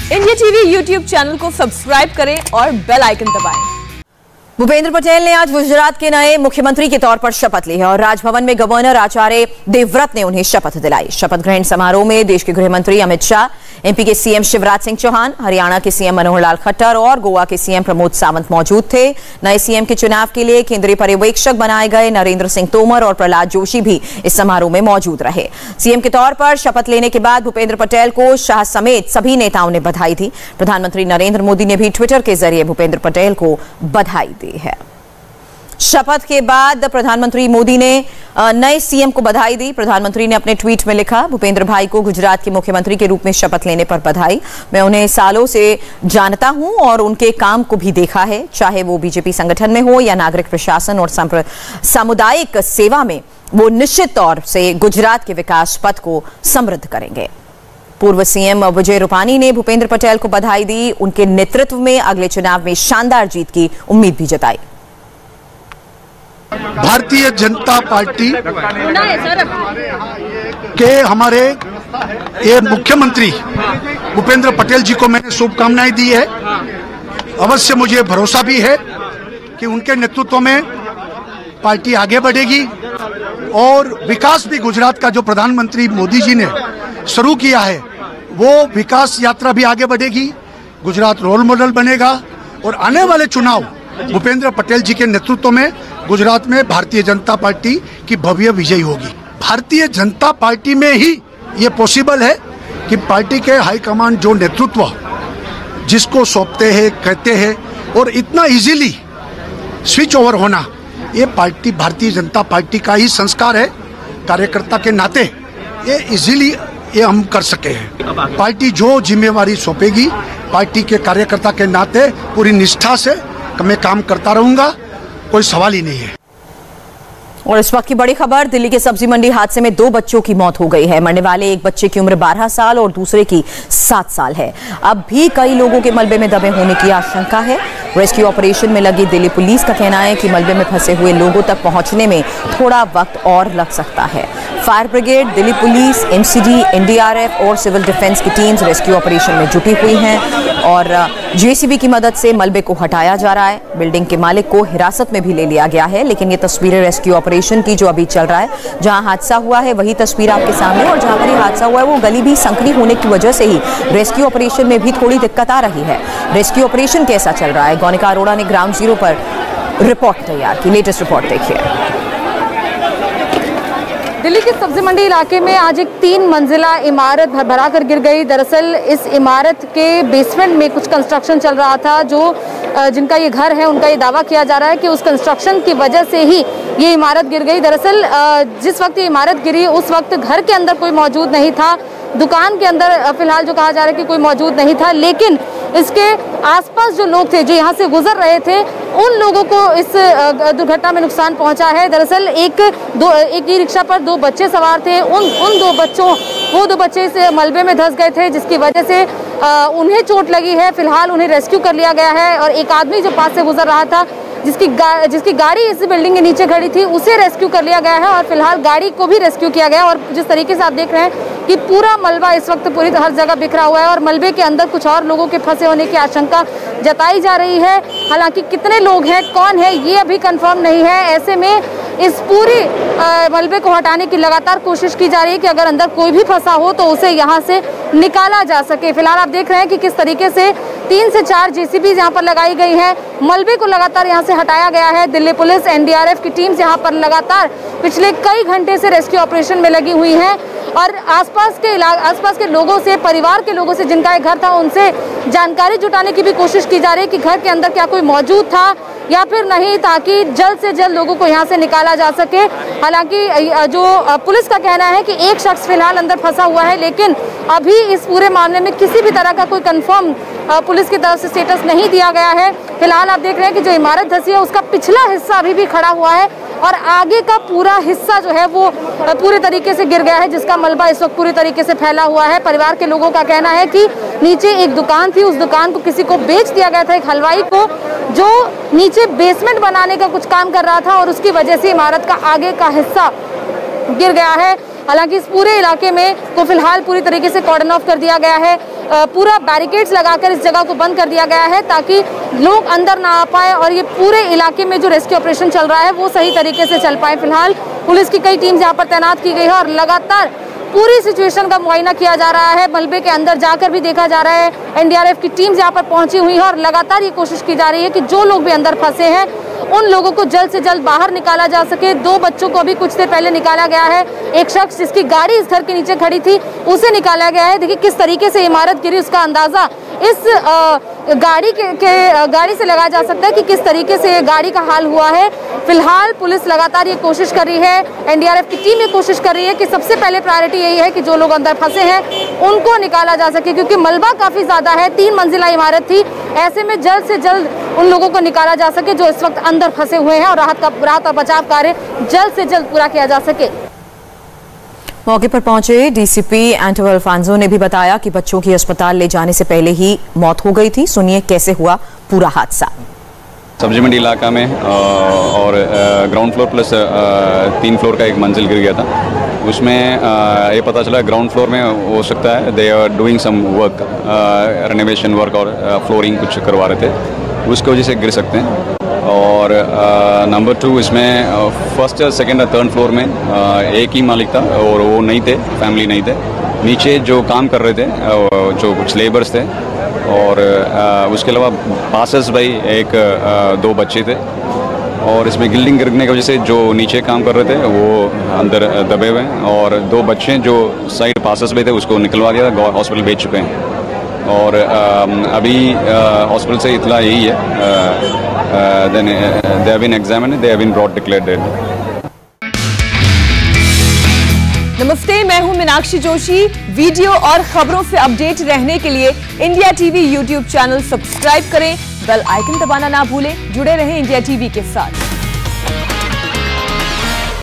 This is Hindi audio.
इंडिया टीवी यूट्यूब चैनल को सब्सक्राइब करें और बेल आइकन दबाएं। भूपेंद्र पटेल ने आज गुजरात के नए मुख्यमंत्री के तौर पर शपथ ली है और राजभवन में गवर्नर आचार्य देवव्रत ने उन्हें शपथ दिलाई। शपथ ग्रहण समारोह में देश के गृह मंत्री अमित शाह, एमपी के सीएम शिवराज सिंह चौहान, हरियाणा के सीएम मनोहर लाल खट्टर और गोवा के सीएम प्रमोद सावंत मौजूद थे। नए सीएम के चुनाव के लिए केंद्रीय पर्यवेक्षक बनाए गए नरेंद्र सिंह तोमर और प्रहलाद जोशी भी इस समारोह में मौजूद रहे। सीएम के तौर पर शपथ लेने के बाद भूपेंद्र पटेल को शाह समेत सभी नेताओं ने बधाई दी। प्रधानमंत्री नरेंद्र मोदी ने भी ट्विटर के जरिए भूपेंद्र पटेल को बधाई दी है। शपथ के बाद प्रधानमंत्री मोदी ने नए सीएम को बधाई दी। प्रधानमंत्री ने अपने ट्वीट में लिखा, भूपेंद्र भाई को गुजरात के मुख्यमंत्री के रूप में शपथ लेने पर बधाई। मैं उन्हें सालों से जानता हूं और उनके काम को भी देखा है, चाहे वो बीजेपी संगठन में हो या नागरिक प्रशासन और सामुदायिक सेवा में। वो निश्चित तौर से गुजरात के विकास पथ को समृद्ध करेंगे। पूर्व सीएम विजय रूपानी ने भूपेंद्र पटेल को बधाई दी। उनके नेतृत्व में अगले चुनाव में शानदार जीत की उम्मीद भी जताई। भारतीय जनता पार्टी के हमारे ये मुख्यमंत्री भूपेंद्र पटेल जी को मैंने शुभकामनाएं दी है। अवश्य मुझे भरोसा भी है कि उनके नेतृत्व में पार्टी आगे बढ़ेगी और विकास भी, गुजरात का जो प्रधानमंत्री मोदी जी ने शुरू किया है वो विकास यात्रा भी आगे बढ़ेगी। गुजरात रोल मॉडल बनेगा और आने वाले चुनाव भूपेंद्र पटेल जी के नेतृत्व में गुजरात में भारतीय जनता पार्टी की भव्य विजय होगी। भारतीय जनता पार्टी में ही ये पॉसिबल है कि पार्टी के हाईकमान जो नेतृत्व जिसको सौंपते हैं, कहते हैं और इतना इजीली स्विच ओवर होना, ये पार्टी भारतीय जनता पार्टी का ही संस्कार है। कार्यकर्ता के नाते ये इजीली ये हम कर सके हैं। पार्टी जो जिम्मेवारी सौंपेगी, पार्टी के कार्यकर्ता के नाते पूरी निष्ठा से मैं काम करता रहूंगा, कोई सवाल ही नहीं है। और इस वक्त की बड़ी खबर, दिल्ली के सब्जी मंडी हादसे में 2 बच्चों की मौत हो गई है। मरने वाले एक बच्चे की उम्र 12 साल और दूसरे की 7 साल है। अब भी कई लोगों के मलबे में दबे होने की आशंका है। रेस्क्यू ऑपरेशन में लगी दिल्ली पुलिस का कहना है कि मलबे में फंसे हुए लोगों तक पहुंचने में थोड़ा वक्त और लग सकता है। Fire brigade, Delhi police, MCD, NDRF और सिविल डिफेंस की टीम्स रेस्क्यू ऑपरेशन में जुटी हुई हैं और जेसीबी की मदद से मलबे को हटाया जा रहा है। बिल्डिंग के मालिक को हिरासत में भी ले लिया गया है, लेकिन ये तस्वीरें रेस्क्यू ऑपरेशन की जो अभी चल रहा है। जहां हादसा हुआ है वही तस्वीर आपके सामने, और जहां पर ये हादसा हुआ है वो गली भी संकरी होने की वजह से ही रेस्क्यू ऑपरेशन में भी थोड़ी दिक्कत आ रही है। रेस्क्यू ऑपरेशन कैसा चल रहा है, गौनिका अरोड़ा ने ग्राउंड जीरो पर रिपोर्ट तैयार की। लेटेस्ट रिपोर्ट देखिए। दिल्ली के सब्जी मंडी इलाके में आज एक 3 मंजिला इमारत भरभरा कर गिर गई। दरअसल इस इमारत के बेसमेंट में कुछ कंस्ट्रक्शन चल रहा था। जिनका ये घर है उनका ये दावा किया जा रहा है कि उस कंस्ट्रक्शन की वजह से ही ये इमारत गिर गई। दरअसल जिस वक्त ये इमारत गिरी उस वक्त घर के अंदर कोई मौजूद नहीं था। दुकान के अंदर फिलहाल जो कहा जा रहा है कि कोई मौजूद नहीं था, लेकिन इसके आसपास जो लोग थे जो यहाँ से गुजर रहे थे उन लोगों को इस दुर्घटना में नुकसान पहुंचा है। दरअसल एक ई रिक्शा पर 2 बच्चे सवार थे। उन 2 बच्चे इस मलबे में धंस गए थे, जिसकी वजह से उन्हें चोट लगी है। फिलहाल उन्हें रेस्क्यू कर लिया गया है और एक आदमी जो पास से गुजर रहा था जिसकी गाड़ी इस बिल्डिंग के नीचे खड़ी थी उसे रेस्क्यू कर लिया गया है और फिलहाल गाड़ी को भी रेस्क्यू किया गया है। और जिस तरीके से आप देख रहे हैं कि पूरा मलबा इस वक्त पूरी हर जगह बिखरा हुआ है और मलबे के अंदर कुछ और लोगों के फंसे होने की आशंका जताई जा रही है। हालांकि कितने लोग हैं, कौन है, ये अभी कंफर्म नहीं है। ऐसे में इस पूरी मलबे को हटाने की लगातार कोशिश की जा रही है कि अगर अंदर कोई भी फंसा हो तो उसे यहाँ से निकाला जा सके। फिलहाल आप देख रहे हैं कि किस तरीके से 3 से 4 जेसीबी यहाँ पर लगाई गई है। मलबे को लगातार यहाँ से हटाया गया है। दिल्ली पुलिस, एनडीआरएफ की टीम्स यहाँ पर लगातार पिछले कई घंटे से रेस्क्यू ऑपरेशन में लगी हुई हैं और आसपास के लोगों से, परिवार के लोगों से जिनका एक घर था, उनसे जानकारी जुटाने की भी कोशिश की जा रही है कि घर के अंदर क्या कोई मौजूद था या फिर नहीं, ताकि जल्द से जल्द लोगों को यहाँ से निकाला जा सके। हालांकि जो पुलिस का कहना है कि एक शख्स फिलहाल अंदर फंसा हुआ है, लेकिन अभी इस पूरे मामले में किसी भी तरह का कोई कंफर्म पुलिस की तरफ से स्टेटस नहीं दिया गया है। फिलहाल आप देख रहे हैं कि जो इमारत धंसी है उसका पिछला हिस्सा अभी भी खड़ा हुआ है और आगे का पूरा हिस्सा जो है वो पूरे तरीके से गिर गया है, जिसका मलबा इस वक्त पूरी तरीके से फैला हुआ है। परिवार के लोगों का कहना है कि नीचे एक दुकान थी, उस दुकान को किसी को बेच दिया गया था, एक हलवाई को, जो नीचे बेसमेंट बनाने का कुछ काम कर रहा था और उसकी वजह से इमारत का आगे का हिस्सा गिर गया है। हालांकि इस पूरे इलाके में को फिलहाल पूरी तरीके से कॉर्डन ऑफ कर दिया गया है। पूरा बैरिकेड्स लगाकर इस जगह को बंद कर दिया गया है ताकि लोग अंदर ना आ पाए और ये पूरे इलाके में जो रेस्क्यू ऑपरेशन चल रहा है वो सही तरीके से चल पाए। फिलहाल पुलिस की कई टीम्स यहाँ पर तैनात की गई है और लगातार पूरी सिचुएशन का मुआयना किया जा रहा है। मलबे के अंदर जाकर भी देखा जा रहा है। एनडीआरएफ की टीम्स यहाँ पर पहुंची हुई है और लगातार ये कोशिश की जा रही है कि जो लोग भी अंदर फंसे हैं उन लोगों को जल्द से जल्द बाहर निकाला जा सके। 2 बच्चों को अभी कुछ देर पहले निकाला गया है। एक शख्स जिसकी गाड़ी इस घर के नीचे खड़ी थी उसे निकाला गया है। देखिए किस तरीके से इमारत गिरी, उसका अंदाजा इस गाड़ी से लगाया जा सकता है कि किस तरीके से ये गाड़ी का हाल हुआ है। फिलहाल पुलिस लगातार ये कोशिश कर रही है, एनडीआरएफ की टीम ये कोशिश कर रही है कि सबसे पहले प्रायोरिटी यही है कि जो लोग अंदर फंसे हैं उनको निकाला जा सके, क्योंकि मलबा काफी ज्यादा है। 3 मंजिला इमारत थी, ऐसे में जल्द से जल्द उन लोगों को निकाला जा सके जो इस वक्त अंदर फंसे हुए हैं और राहत और बचाव कार्य जल्द से जल्द पूरा किया जा सके। मौके पर पहुंचे डीसीपी एंटो अल्फांसो ने भी बताया कि बच्चों की अस्पताल ले जाने से पहले ही मौत हो गई थी। सुनिए कैसे हुआ पूरा हादसा। सब्जी मंडी इलाका में और ग्राउंड फ्लोर प्लस 3 फ्लोर का एक मंजिल गिर गया था। उसमें ये पता चला ग्राउंड फ्लोर में हो सकता है they are doing some work, renovation work और फ्लोरिंग कुछ करवा रहे थे, उसकी वजह से गिर सकते हैं। और नंबर 2 इसमें फर्स्ट, सेकंड और थर्ड फ्लोर में एक ही मालिक था और वो नहीं थे, फैमिली नहीं थे। नीचे जो काम कर रहे थे जो कुछ लेबर्स थे और उसके अलावा पासेस भाई 2 बच्चे थे। और इसमें गिल्डिंग गिरने की वजह से जो नीचे काम कर रहे थे वो अंदर दबे हुए हैं और 2 बच्चे जो साइड पासेस में थे उसको निकलवा दिया था, हॉस्पिटल भेज चुके हैं। और अभी हॉस्पिटल से इतला यही है, then they have been examined, they have been brought declared dead. नमस्ते, मैं हूं मीनाक्षी जोशी। वीडियो और खबरों से अपडेट रहने के लिए India TV YouTube channel subscribe करें, बेल आइकन दबाना ना भूलें। जुड़े रहें इंडिया टीवी के साथ।